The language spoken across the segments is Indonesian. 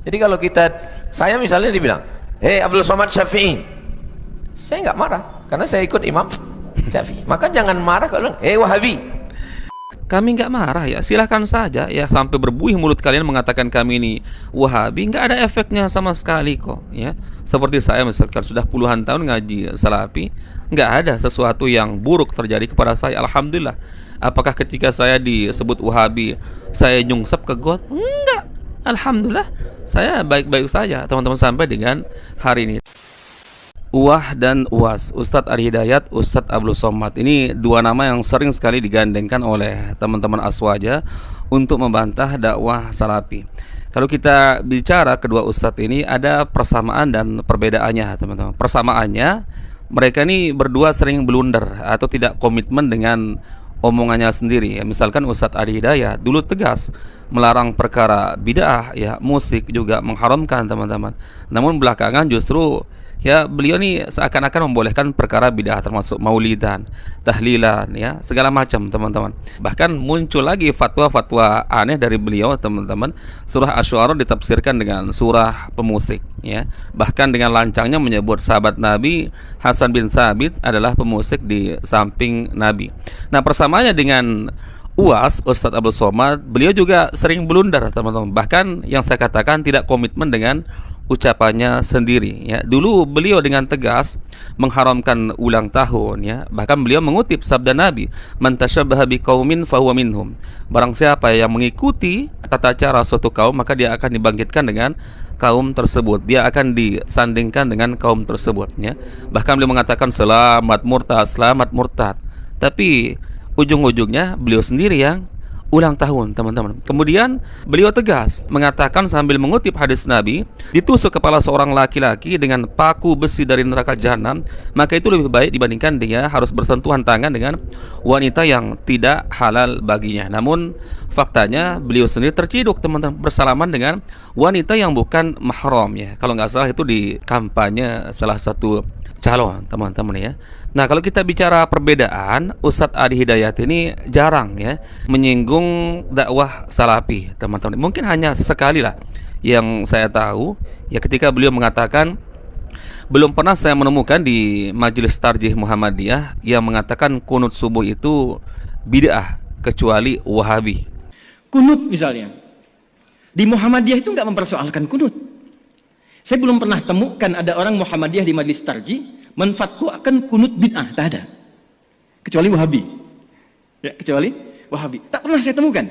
Jadi kalau saya misalnya dibilang, hei Abdul Somad Syafi'i, saya nggak marah karena saya ikut Imam Syafi'i. Maka jangan marah kalau hei Wahabi. Kami nggak marah ya, silahkan saja ya, sampai berbuih mulut kalian mengatakan kami ini Wahabi, nggak ada efeknya sama sekali kok ya. Seperti saya misalkan sudah puluhan tahun ngaji Salafi, nggak ada sesuatu yang buruk terjadi kepada saya, alhamdulillah. Apakah ketika saya disebut Wahabi saya nyungsep ke got? Enggak, alhamdulillah saya baik-baik saja teman-teman sampai dengan hari ini. Uwah dan Uwas, Ustadz Ari Hidayat, Ustadz Abdul Somad. Ini dua nama yang sering sekali digandengkan oleh teman-teman Aswaja untuk membantah dakwah Salafi. Kalau kita bicara kedua Ustadz ini, ada persamaan dan perbedaannya teman-teman. Persamaannya, mereka ini berdua sering blunder atau tidak komitmen dengan omongannya sendiri ya. Misalkan Ustadz Ari Hidayat dulu tegas melarang perkara bid'ah ya, musik juga mengharamkan teman-teman. Namun belakangan justru ya beliau nih seakan-akan membolehkan perkara bid'ah termasuk maulidan, tahlilan ya, segala macam teman-teman. Bahkan muncul lagi fatwa-fatwa aneh dari beliau teman-teman. Surah Asy-Syu'ara ditafsirkan dengan surah pemusik ya. Bahkan dengan lancangnya menyebut sahabat Nabi Hasan bin Thabit adalah pemusik di samping Nabi. Nah, persamaannya dengan Uwas, Ustadz Abdul Somad, beliau juga sering blunder teman-teman. Bahkan yang saya katakan tidak komitmen dengan ucapannya sendiri ya. Dulu beliau dengan tegas mengharamkan ulang tahun ya. Bahkan beliau mengutip sabda Nabi, "Man tasyabbaha biqaumin fahuwa minhum." Barang siapa yang mengikuti tata cara suatu kaum, maka dia akan dibangkitkan dengan kaum tersebut. Dia akan disandingkan dengan kaum tersebut ya. Bahkan beliau mengatakan selamat murtad, selamat murtad. Tapi ujung-ujungnya beliau sendiri yang ulang tahun teman-teman. Kemudian beliau tegas mengatakan sambil mengutip hadis Nabi, ditusuk kepala seorang laki-laki dengan paku besi dari neraka jahanam, maka itu lebih baik dibandingkan dia harus bersentuhan tangan dengan wanita yang tidak halal baginya. Namun faktanya beliau sendiri terciduk teman-teman, bersalaman dengan wanita yang bukan mahram ya. Kalau nggak salah itu di kampanye salah satu calon teman-teman ya. Nah, kalau kita bicara perbedaan, Ustadz Ari Hidayat ini jarang ya menyinggung dakwah Salafi teman-teman. Mungkin hanya sesekali lah yang saya tahu ya, ketika beliau mengatakan, belum pernah saya menemukan di Majelis Tarjih Muhammadiyah yang mengatakan kunut subuh itu bid'ah kecuali Wahabi. Kunut misalnya di Muhammadiyah itu nggak mempersoalkan kunut. Saya belum pernah temukan ada orang Muhammadiyah di Majelis Tarjih menfatwakan kunut bid'ah, tak ada. Kecuali Wahabi. Ya, kecuali Wahabi. Tak pernah saya temukan.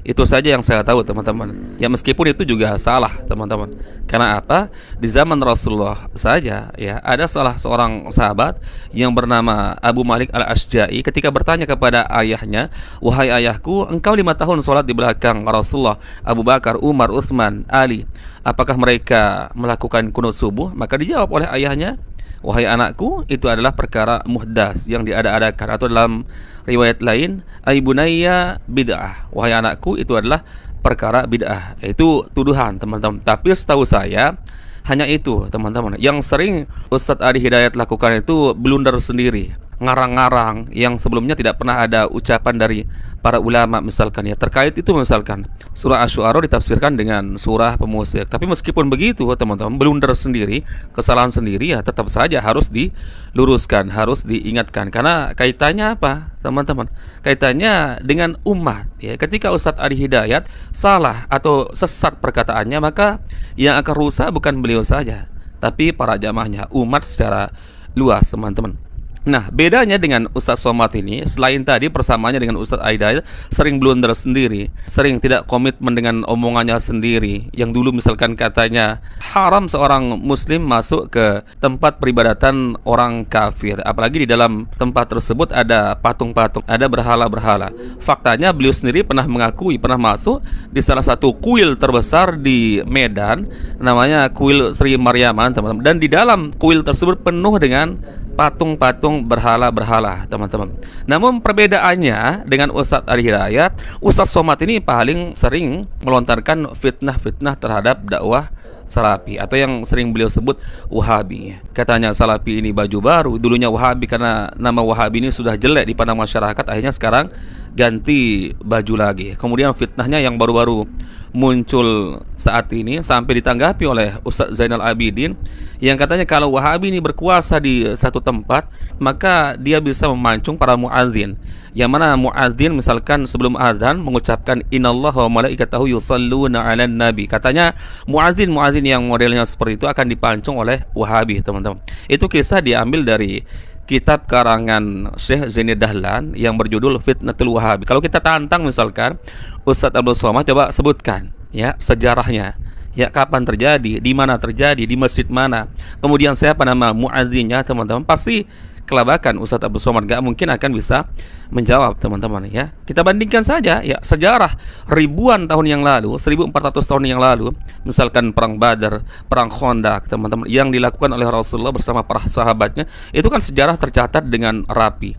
Itu saja yang saya tahu teman-teman. Ya meskipun itu juga salah teman-teman. Karena apa? Di zaman Rasulullah saja ya, ada salah seorang sahabat yang bernama Abu Malik Al-Asja'i ketika bertanya kepada ayahnya, "Wahai ayahku, engkau 5 tahun sholat di belakang Rasulullah, Abu Bakar, Umar, Utsman, Ali. Apakah mereka melakukan kunut subuh?" Maka dijawab oleh ayahnya, "Wahai anakku, itu adalah perkara muhdas yang diada-adakan." Atau dalam riwayat lain, "Ai bunayya bid'ah." Wahai anakku, itu adalah perkara bid'ah. Itu tuduhan teman-teman. Tapi setahu saya hanya itu teman-teman. Yang sering Ustadz Ari Hidayat lakukan itu blunder sendiri, ngarang-ngarang yang sebelumnya tidak pernah ada ucapan dari para ulama misalkan ya. Terkait itu misalkan surah Asy-Syu'ara ditafsirkan dengan surah pemusik. Tapi meskipun begitu teman-teman, blunder sendiri, kesalahan sendiri ya tetap saja harus diluruskan, harus diingatkan. Karena kaitannya apa teman-teman? Kaitannya dengan umat ya. Ketika Ustadz Ari Hidayat salah atau sesat perkataannya, maka yang akan rusak bukan beliau saja, tapi para jamaahnya, umat secara luas teman-teman. Nah, bedanya dengan Ustadz Somad ini, selain tadi persamaannya dengan Ustadz Aidai, sering blunder sendiri, sering tidak komitmen dengan omongannya sendiri. Yang dulu misalkan katanya haram seorang muslim masuk ke tempat peribadatan orang kafir, apalagi di dalam tempat tersebut ada patung-patung, ada berhala-berhala. Faktanya beliau sendiri pernah mengakui pernah masuk di salah satu kuil terbesar di Medan, namanya Kuil Sri Maryaman teman-teman. Dan di dalam kuil tersebut penuh dengan patung-patung berhala-berhala teman-teman. Namun perbedaannya dengan Ustadz Ari Hidayat, Ustadz Somad ini paling sering melontarkan fitnah-fitnah terhadap dakwah Salafi atau yang sering beliau sebut Wahabi. Katanya Salafi ini baju baru, dulunya Wahabi karena nama Wahabi ini sudah jelek dipandang masyarakat, akhirnya sekarang ganti baju lagi. Kemudian fitnahnya yang baru-baru muncul saat ini sampai ditanggapi oleh Ustaz Zainal Abidin yang katanya kalau Wahabi ini berkuasa di satu tempat, maka dia bisa memancung para muadzin. Yang mana muadzin misalkan sebelum azan mengucapkan innallaha wa malaikatahu yusalluna 'alan nabi. Katanya muadzin yang modelnya seperti itu akan dipancung oleh Wahabi, teman-teman. Itu kisah diambil dari kitab karangan Syekh Zaini Dahlan yang berjudul Fitnatul Wahabi. Kalau kita tantang misalkan Ustadz Abdul Somad, coba sebutkan ya sejarahnya, ya kapan terjadi, di mana terjadi, di masjid mana, kemudian siapa nama muadzinnya, teman-teman. Pasti kelabakan Ustadz Abdul Somad gak mungkin akan bisa menjawab, teman-teman ya. Kita bandingkan saja ya sejarah ribuan tahun yang lalu, 1400 tahun yang lalu, misalkan perang Badar, perang Khandaq, teman-teman, yang dilakukan oleh Rasulullah bersama para sahabatnya, itu kan sejarah tercatat dengan rapi.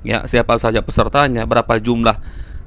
Ya, siapa saja pesertanya, berapa jumlah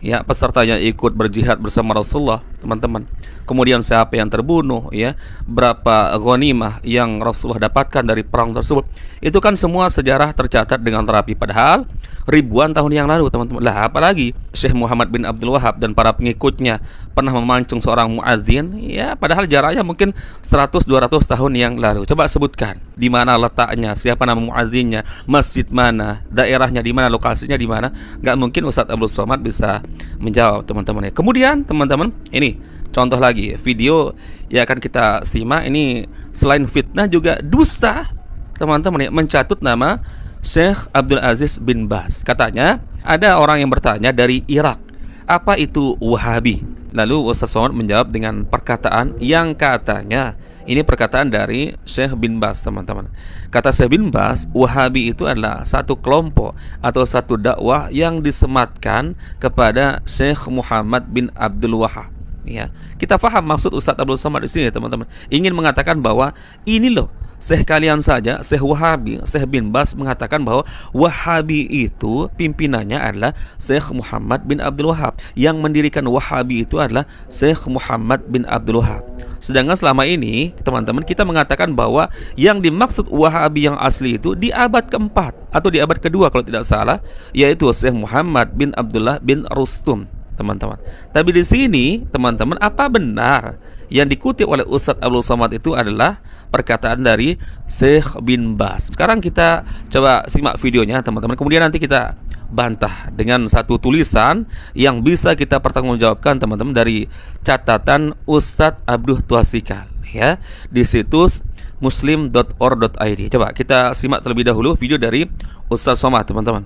ya pesertanya ikut berjihad bersama Rasulullah, teman-teman. Kemudian siapa yang terbunuh, ya, berapa ghanimah yang Rasulullah dapatkan dari perang tersebut. Itu kan semua sejarah tercatat dengan rapi, padahal ribuan tahun yang lalu, teman-teman. Lah apalagi Syekh Muhammad bin Abdul Wahab dan para pengikutnya pernah memancung seorang muadzin, ya, padahal jaraknya mungkin 100-200 tahun yang lalu. Coba sebutkan di mana letaknya, siapa nama muadzinnya, masjid mana, daerahnya di mana, lokasinya di mana. Gak mungkin Ustadz Abdul Somad bisa menjawab, teman-teman ya. Kemudian teman-teman, ini contoh lagi video yang akan kita simak. Ini selain fitnah juga dusta, teman-teman ya, mencatut nama Syekh Abdul Aziz bin Baz. Katanya ada orang yang bertanya dari Irak, apa itu Wahabi? Lalu Ustaz Somad menjawab dengan perkataan yang katanya, ini perkataan dari Syekh bin Baz, teman-teman. Kata Syekh bin Baz, Wahabi itu adalah satu kelompok atau satu dakwah yang disematkan kepada Syekh Muhammad bin Abdul Wahab. Ya, kita paham maksud Ustadz Abdul Somad di sini, teman-teman. Ingin mengatakan bahwa ini loh, Syekh kalian saja, Syekh Wahabi, Syekh bin Baz mengatakan bahwa Wahabi itu pimpinannya adalah Syekh Muhammad bin Abdul Wahab. Yang mendirikan Wahabi itu adalah Syekh Muhammad bin Abdul Wahab. Sedangkan selama ini, teman-teman, kita mengatakan bahwa yang dimaksud Wahabi yang asli itu di abad keempat atau di abad kedua kalau tidak salah, yaitu Syekh Muhammad bin Abdullah bin Rustum, teman-teman. Tapi di sini, teman-teman, apa benar yang dikutip oleh Ustadz Abdul Somad itu adalah perkataan dari Syekh bin Baz? Sekarang kita coba simak videonya, teman-teman. Kemudian nanti kita bantah dengan satu tulisan yang bisa kita pertanggungjawabkan, teman-teman, dari catatan Ustadz Abdul Tuasikal ya di situs muslim.or.id. Coba kita simak terlebih dahulu video dari Ustadz Somad, teman-teman.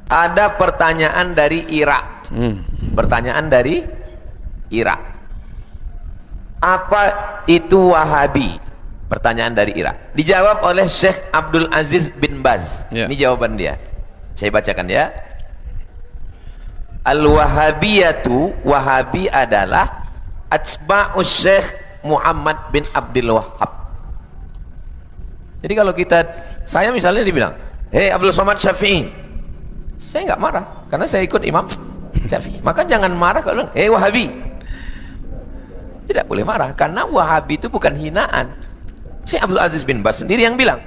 Ada pertanyaan dari Irak. Pertanyaan dari Irak. Apa itu Wahabi? Pertanyaan dari Irak. Dijawab oleh Syekh Abdul Aziz bin Baz. Ini jawaban dia. Saya bacakan ya. Al-Wahabiyatu, Wahabi adalah atsba'us Syekh Muhammad bin Abdul Wahab. Jadi kalau saya misalnya dibilang, "Hei Abdul Somad Syafi'i," saya nggak marah karena saya ikut Imam Syafi'i. Maka jangan marah kalau bilang, "Hei Wahabi." Tidak boleh marah karena Wahabi itu bukan hinaan. Syekh Abdul Aziz bin Baz sendiri yang bilang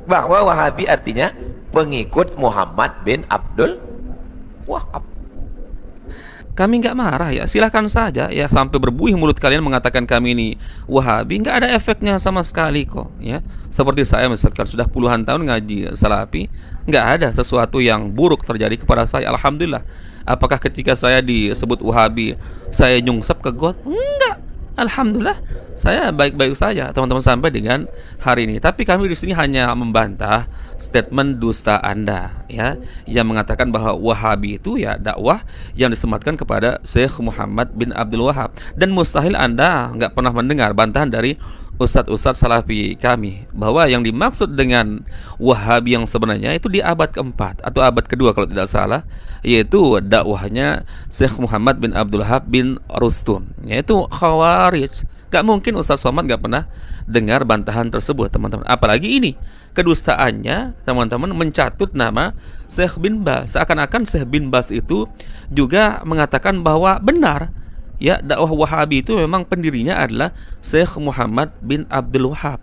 bahwa Wahabi artinya pengikut Muhammad bin Abdul Wahab. Kami nggak marah ya, silahkan saja ya, sampai berbuih mulut kalian mengatakan kami ini Wahabi, nggak ada efeknya sama sekali kok ya. Seperti saya misalkan sudah puluhan tahun ngaji Salafi, nggak ada sesuatu yang buruk terjadi kepada saya, alhamdulillah. Apakah ketika saya disebut Wahabi saya nyungsep ke got? Enggak, alhamdulillah saya baik-baik saja, teman-teman, sampai dengan hari ini. Tapi kami di sini hanya membantah statement dusta Anda ya, yang mengatakan bahwa Wahabi itu ya dakwah yang disematkan kepada Syekh Muhammad bin Abdul Wahab. Dan mustahil Anda nggak pernah mendengar bantahan dari ustadz-ustadz Salafi kami bahwa yang dimaksud dengan Wahabi yang sebenarnya itu di abad keempat atau abad kedua kalau tidak salah, yaitu dakwahnya Syekh Muhammad bin Abdul Wahab bin Rustum, yaitu Khawarij. Gak mungkin Ustadz Somad gak pernah dengar bantahan tersebut, teman-teman. Apalagi ini kedustaannya, teman-teman, mencatut nama Syekh bin Baz. Seakan-akan Syekh bin Baz itu juga mengatakan bahwa benar ya dakwah Wahabi itu memang pendirinya adalah Syekh Muhammad bin Abdul Wahab.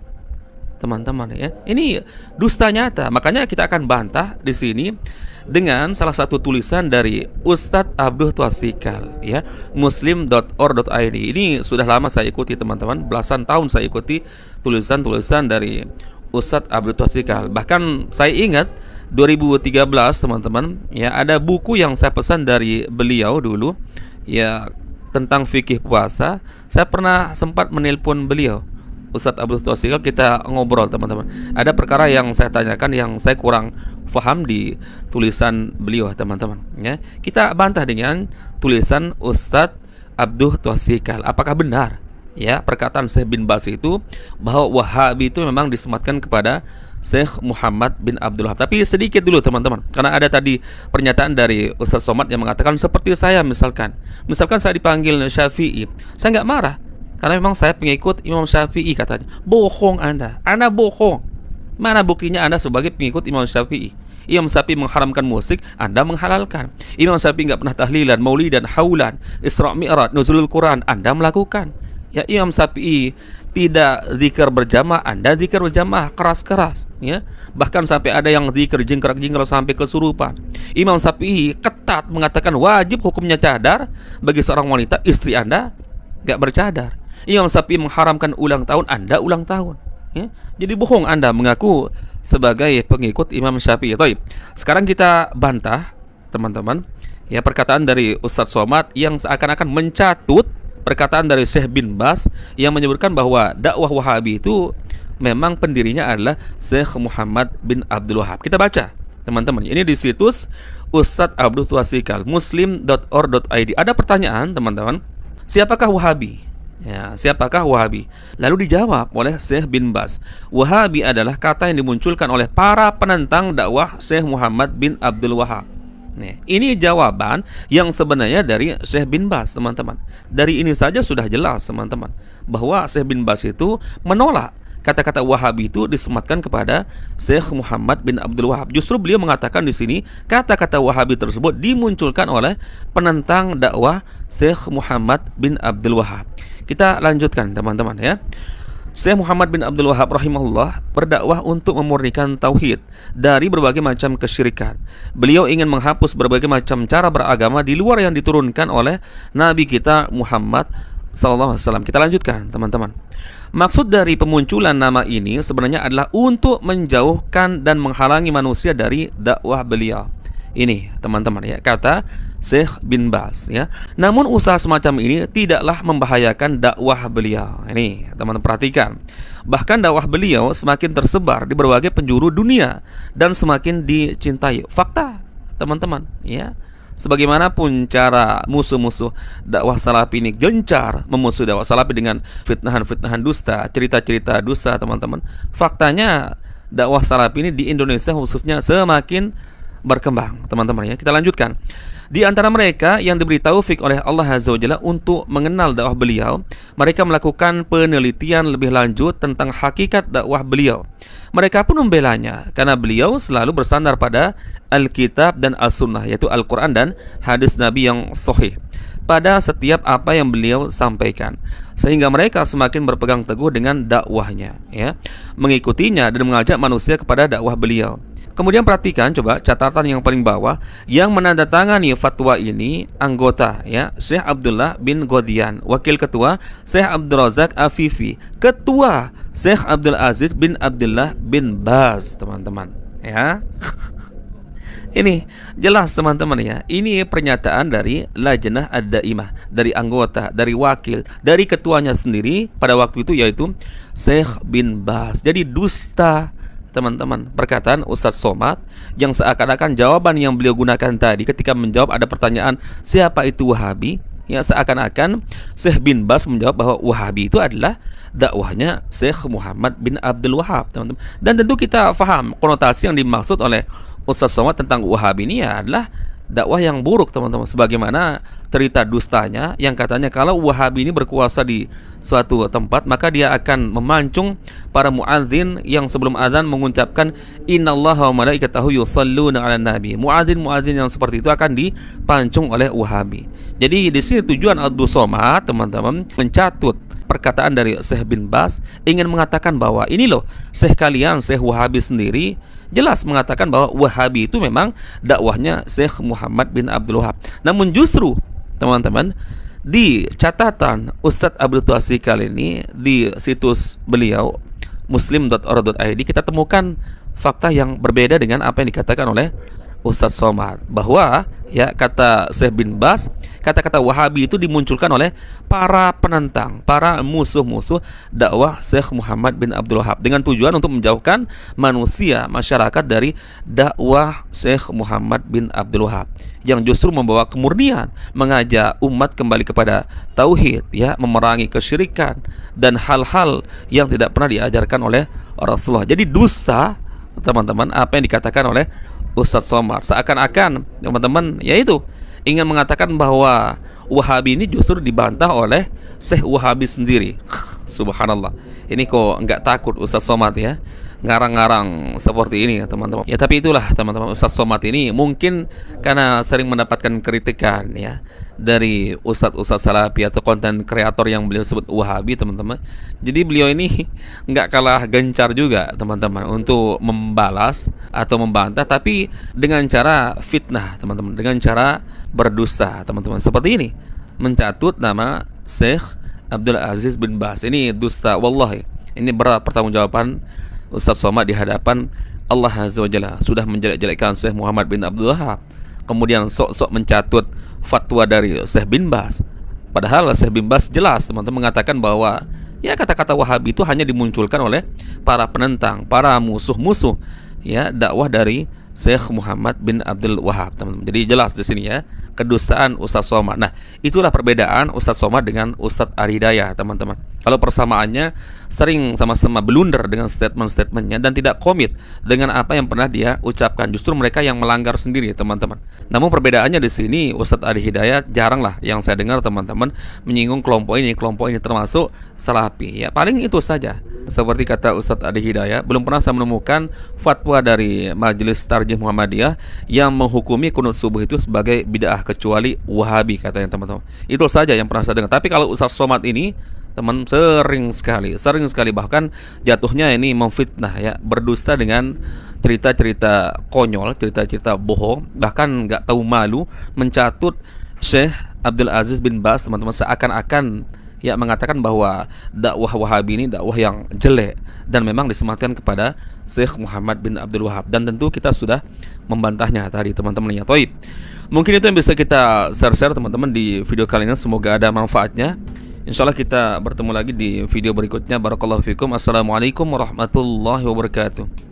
teman-teman ya. Ini dusta nyata. Makanya kita akan bantah di sini dengan salah satu tulisan dari Ustadz Abduh Twasikal ya, muslim.or.id. Ini sudah lama saya ikuti teman-teman, belasan tahun saya ikuti tulisan-tulisan dari Ustadz Abduh Twasikal. Bahkan saya ingat 2013 teman-teman ya, ada buku yang saya pesan dari beliau dulu ya tentang fikih puasa. Saya pernah sempat menelpon beliau Ustadz Abdul Twasikal, kita ngobrol teman-teman. Ada perkara yang saya tanyakan yang saya kurang paham di tulisan beliau teman-teman ya. Kita bantah dengan tulisan Ustadz Abdul Twasikal. Apakah benar ya perkataan Syekh bin Baz itu bahwa Wahabi itu memang disematkan kepada Syekh Muhammad bin Abdul Wahab? Tapi sedikit dulu teman-teman, karena ada tadi pernyataan dari Ustaz Somad yang mengatakan seperti saya misalkan saya dipanggil Syafi'i, saya nggak marah karena memang saya pengikut Imam Syafi'i katanya. Bohong Anda bohong. Mana buktinya Anda sebagai pengikut Imam Syafi'i? Imam Syafi'i mengharamkan musik, Anda menghalalkan. Imam Syafi'i nggak pernah tahlilan, maulidan, haulan, Isra' Mi'raj, nuzulul Quran, Anda melakukan. Ya, Imam Syafi'i tidak zikir berjamaah, Anda zikir berjamaah keras-keras ya. Bahkan sampai ada yang zikir jingkrak-jingkrak sampai kesurupan. Imam Syafi'i ketat mengatakan wajib hukumnya cadar bagi seorang wanita, istri Anda nggak bercadar. Imam Syafi'i mengharamkan ulang tahun, Anda ulang tahun ya. Jadi bohong Anda mengaku sebagai pengikut Imam Syafi'i. Sekarang kita bantah teman-teman ya perkataan dari Ustadz Somad yang seakan-akan mencatut perkataan dari Syekh bin Baz yang menyebutkan bahwa dakwah Wahabi itu memang pendirinya adalah Syekh Muhammad bin Abdul Wahab. Kita baca teman-teman, ini di situs Ustadz Abdul Twasikal, muslim.or.id. Ada pertanyaan teman-teman, siapakah Wahabi? Ya, siapakah Wahabi? Lalu dijawab oleh Syekh bin Baz, Wahabi adalah kata yang dimunculkan oleh para penentang dakwah Syekh Muhammad bin Abdul Wahab. Nih, ini jawaban yang sebenarnya dari Syekh bin Baz teman-teman. Dari ini saja sudah jelas teman-teman bahwa Syekh bin Baz itu menolak kata-kata Wahabi itu disematkan kepada Syekh Muhammad bin Abdul Wahab. Justru beliau mengatakan di sini kata-kata Wahabi tersebut dimunculkan oleh penentang dakwah Syekh Muhammad bin Abdul Wahab. Kita lanjutkan teman-teman ya. Syekh Muhammad bin Abdul Wahab rahimahullah berdakwah untuk memurnikan tauhid dari berbagai macam kesyirikan. Beliau ingin menghapus berbagai macam cara beragama di luar yang diturunkan oleh Nabi kita Muhammad sallallahu alaihi wasallam. Kita lanjutkan teman-teman. Maksud dari pemunculan nama ini sebenarnya adalah untuk menjauhkan dan menghalangi manusia dari dakwah beliau. Ini teman-teman ya, kata Syekh bin Baz ya. Namun usaha semacam ini tidaklah membahayakan dakwah beliau. Ini teman-teman perhatikan. Bahkan dakwah beliau semakin tersebar di berbagai penjuru dunia dan semakin dicintai. Fakta teman-teman ya. Sebagaimanapun cara musuh-musuh dakwah salafi ini gencar memusuhi dakwah salafi dengan fitnahan-fitnahan dusta, cerita-cerita dusta teman-teman. Faktanya dakwah salafi ini di Indonesia khususnya semakin berkembang teman-teman ya. Kita lanjutkan. Di antara mereka yang diberi taufik oleh Allah Azza wa Jalla untuk mengenal dakwah beliau, mereka melakukan penelitian lebih lanjut tentang hakikat dakwah beliau. Mereka pun membelanya karena beliau selalu bersandar pada Alkitab dan As-Sunnah, yaitu Al-Quran dan hadis Nabi yang sahih pada setiap apa yang beliau sampaikan, sehingga mereka semakin berpegang teguh dengan dakwahnya ya, mengikutinya dan mengajak manusia kepada dakwah beliau. Kemudian perhatikan coba catatan yang paling bawah, yang menandatangani fatwa ini anggota ya Syekh Abdullah bin Ghodian, wakil ketua Syekh Abdul Razak Afifi, ketua Syekh Abdul Aziz bin Abdullah bin Baz teman-teman ya. Ini jelas teman-teman ya. Ini pernyataan dari Lajnah Ad-Daimah, dari anggota, dari wakil, dari ketuanya sendiri pada waktu itu, yaitu Syekh bin Baz. Jadi dusta teman-teman perkataan Ustadz Somad yang seakan-akan jawaban yang beliau gunakan tadi ketika menjawab ada pertanyaan siapa itu Wahabi, ya seakan-akan Syekh bin Baz menjawab bahwa Wahabi itu adalah dakwahnya Syekh Muhammad bin Abdul Wahab teman-teman. Dan tentu kita faham konotasi yang dimaksud oleh Ustadz Somad tentang Wahabi ini adalah dakwah yang buruk teman-teman, sebagaimana cerita dustanya yang katanya kalau Wahabi ini berkuasa di suatu tempat maka dia akan memancung para muadzin yang sebelum azan mengucapkan innallaha wa malaikatahu yusholluna 'alan nabi. Muadzin yang seperti itu akan dipancung oleh Wahabi. Jadi di sini tujuan Abdul Somad teman-teman mencatut perkataan dari Syekh bin Baz ingin mengatakan bahwa ini loh, Syekh kalian, Syekh Wahabi sendiri jelas mengatakan bahwa Wahabi itu memang dakwahnya Syekh Muhammad bin Abdul Wahab. Namun justru teman-teman, di catatan Ustadz Abdul Tuasi kali ini di situs beliau muslim.or.id kita temukan fakta yang berbeda dengan apa yang dikatakan oleh Ustadz Somad, bahwa ya kata Syekh bin Baz, kata-kata Wahabi itu dimunculkan oleh para penentang, para musuh-musuh dakwah Syekh Muhammad bin Abdul Wahab dengan tujuan untuk menjauhkan manusia, masyarakat dari dakwah Syekh Muhammad bin Abdul Wahab yang justru membawa kemurnian, mengajak umat kembali kepada tauhid, ya, memerangi kesyirikan dan hal-hal yang tidak pernah diajarkan oleh Rasulullah. Jadi dusta, teman-teman, apa yang dikatakan oleh Ustadz Somad, seakan-akan teman-teman yaitu ingin mengatakan bahwa Wahabi ini justru dibantah oleh Syekh Wahabi sendiri. Subhanallah, ini kok nggak takut Ustadz Somad ya ngarang-ngarang seperti ini ya teman-teman. Ya tapi itulah teman-teman, Ustadz Somad ini mungkin karena sering mendapatkan kritikan ya dari Ustadz-Ustadz Salafi atau konten kreator yang beliau sebut Wahabi teman-teman. Jadi beliau ini nggak kalah gencar juga teman-teman untuk membalas atau membantah, tapi dengan cara fitnah teman-teman, dengan cara berdusta teman-teman. Seperti ini, mencatut nama Syekh Abdul Aziz bin Baz. Ini dusta, wallahi. Ini berat pertanggungjawaban Ustadz Somad di hadapan Allah Azza wa Jalla. Sudah menjelek-jelekkan Syekh Muhammad bin Abdul Wahab, kemudian sok-sok mencatut fatwa dari Syekh bin Baz. Padahal Syekh bin Baz jelas teman-teman mengatakan bahwa ya kata-kata Wahabi itu hanya dimunculkan oleh para penentang, para musuh-musuh ya dakwah dari Syekh Muhammad bin Abdul Wahab teman-teman. Jadi jelas di sini ya kedustaan Ustadz Somad. Nah, itulah perbedaan Ustadz Somad dengan Ustadz Ar-Hidayah teman-teman. Kalau persamaannya sering sama-sama blunder dengan statement-statementnya dan tidak komit dengan apa yang pernah dia ucapkan. Justru mereka yang melanggar sendiri teman-teman. Namun perbedaannya di sini Ustadz Ar-Hidayah jarang lah yang saya dengar teman-teman menyinggung kelompok ini termasuk Salafi. Ya paling itu saja. Seperti kata Ustadz Ar-Hidayah, belum pernah saya menemukan fatwa dari Majelis Tarjih Muhammadiyah yang menghukumi kunut subuh itu sebagai bid'ah kecuali Wahabi katanya teman-teman. Itu saja yang pernah saya dengar. Tapi kalau Ustadz Somad ini teman sering sekali bahkan jatuhnya ini memfitnah ya, berdusta dengan cerita-cerita konyol, cerita-cerita bohong, bahkan nggak tahu malu mencatut Syekh Abdul Aziz bin Baz teman-teman, seakan-akan ya mengatakan bahwa dakwah Wahabi ini dakwah yang jelek dan memang disematkan kepada Syekh Muhammad bin Abdul Wahab, dan tentu kita sudah membantahnya tadi teman-teman ya. Toib, mungkin itu yang bisa kita share teman-teman di video kali ini, semoga ada manfaatnya. Insyaallah kita bertemu lagi di video berikutnya. Barakallahu fikum. Assalamualaikum warahmatullahi wabarakatuh.